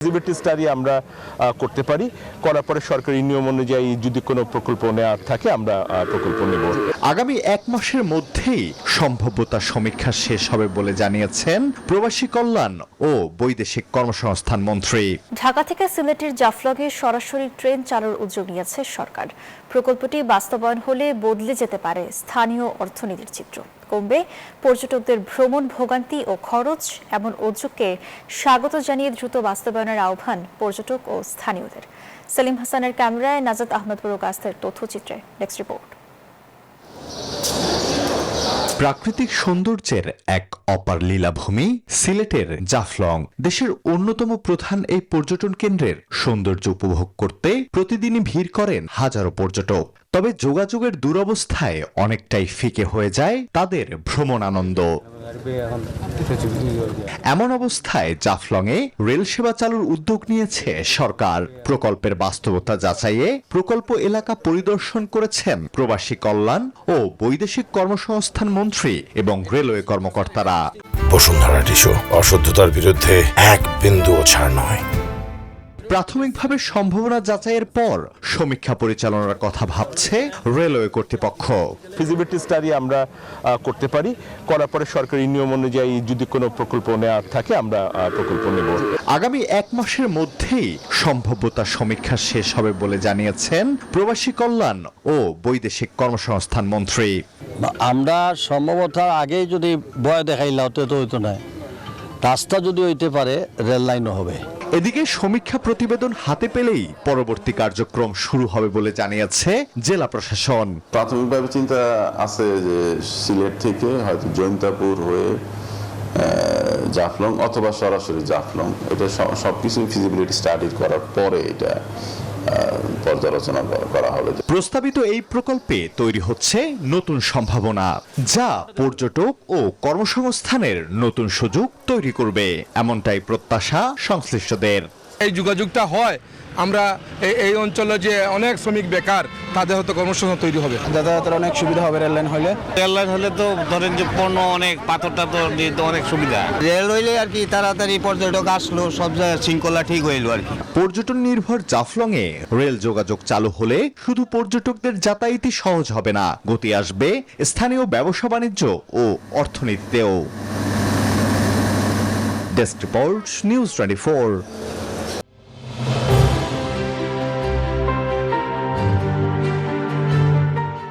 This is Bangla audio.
ফিজিবিলিটি স্টাডি আমরা করতে পারি, করার পরে সরকারি নিয়ম অনুযায়ী যদি কোনো প্রকল্প নেওয়ার থাকে আমরা প্রকল্প নেব। আগামী 1 মাসের মধ্যেই সম্ভাব্যতা সমীক্ষা শেষ হবে বলে জানিয়েছেন প্রবাসী কল্যাণ ও বৈদেশিক কর্মসংস্থান মন্ত্রী। ঢাকা থেকে সিলেটের জাফলংয়ে সরাসরি ট্রেন চালুর উদ্যোগ নিয়েছে সরকার। প্রকল্পটি বাস্তবায়ন হলে বদলে যেতে পারে স্থানীয় অর্থনীতির চিত্র। কমবে পর্যটকদের ভ্রমণ ভোগান্তি ও খরচ। এমন উদ্যোগকে স্বাগত জানিয়ে দ্রুত বাস্তবায়নের আহ্বান পর্যটক ও স্থানীয়দের। সেলিম হাসানের ক্যামেরায় নাজাত আহমেদ প্রকাশের তথ্যচিত্রে ডেস্ক রিপোর্ট। প্রাকৃতিক সৌন্দর্যের এক অপার লীলাভূমি সিলেটের জাফলং। দেশের অন্যতম প্রধান এই পর্যটন কেন্দ্রের সৌন্দর্য উপভোগ করতে প্রতিদিনই ভিড় করেন হাজারো পর্যটক। তবে যোগাযোগের দুরবস্থায় অনেকটাই ফিকে হয়ে যায় তাদের ভ্রমণ আনন্দ। এমন অবস্থায় জাফলংয়ে রেল সেবা চালুর উদ্যোগ নিয়েছে সরকার। প্রকল্পের বাস্তবতা যাচাইয়ে প্রকল্প এলাকা পরিদর্শন করেছেন প্রবাসী কল্যাণ ও বৈদেশিক কর্মসংস্থান মন্ত্রী এবং রেলওয়ে কর্মকর্তারা। বসুন্ধরা টিস্যু, অশুদ্ধতার বিরুদ্ধে এক বিন্দুও ছাড় নয়। প্রাথমিকভাবে সম্ভাবনা যাচাইয়ের পর সমীক্ষা পরিচালনার কথা ভাবছে রেলওয়ে কর্তৃপক্ষ। ফিজিবিলিটি স্টাডি আমরা করতে পারি, করার পরে সরকারি নিয়ম অনুযায়ী যদি কোনো প্রকল্প নেওয়ার থাকে আমরা প্রকল্প নেব। আগামী 1 মাসের মধ্যেই সম্ভাব্যতা সমীক্ষা শেষ হবে বলে জানিয়েছেন প্রবাসী কল্যাণ ও বৈদেশিক কর্মসংস্থান মন্ত্রী। আমরা সম্ভবতার আগেই যদি ভয় দেখাইলে তো হইতো না। রাস্তা যদি হইতে পারে রেল লাইনও হবে। এদিকে সমীক্ষা প্রতিবেদন হাতে পেলেই পরবর্তী কার্যক্রম শুরু হবে বলে জানিয়েছে জেলা প্রশাসন। প্রাথমিকভাবে চিন্তা আছে যে সিলেট থেকে হয়তো জৈন্তাপুর হয়ে জাফলং অথবা সরাসরি জাফলং, এটা সবকিছু ফিজিবিলিটি স্টাডি করার পরে এটা পর্যালোচনা করা হবে। প্রস্তাবিত এই প্রকল্পে তৈরি হচ্ছে নতুন সম্ভাবনা, যা পর্যটক ও কর্মসংস্থানের নতুন সুযোগ তৈরি করবে, এমনটাই প্রত্যাশা সংশ্লিষ্টদের। এই যোগাযোগটা হয়, আমরা এই অঞ্চলে যে অনেক শ্রমিক বেকার তাদের হয়তো কর্মসংস্থান তৈরি হবে। যাতায়াতের অনেক সুবিধা হবে রেল লাইন হলে তো ধরেন যে পণ্য অনেক পাথরটা তো অনেক সুবিধা। রেল হইলে আর কি তাড়াতাড়ি পর্যটক আসলো, সব জায়গায় শৃঙ্খলা ঠিক হইলো আর কি। পর্যটন নির্ভর জাফলংয়ে রেল যোগাযোগ চালু হলে শুধু পর্যটকদের যাতায়াতই সহজ হবে না, গতি আসবে স্থানীয় ব্যবসা বাণিজ্য ও অর্থনীতিতেও। Desk report, news 24।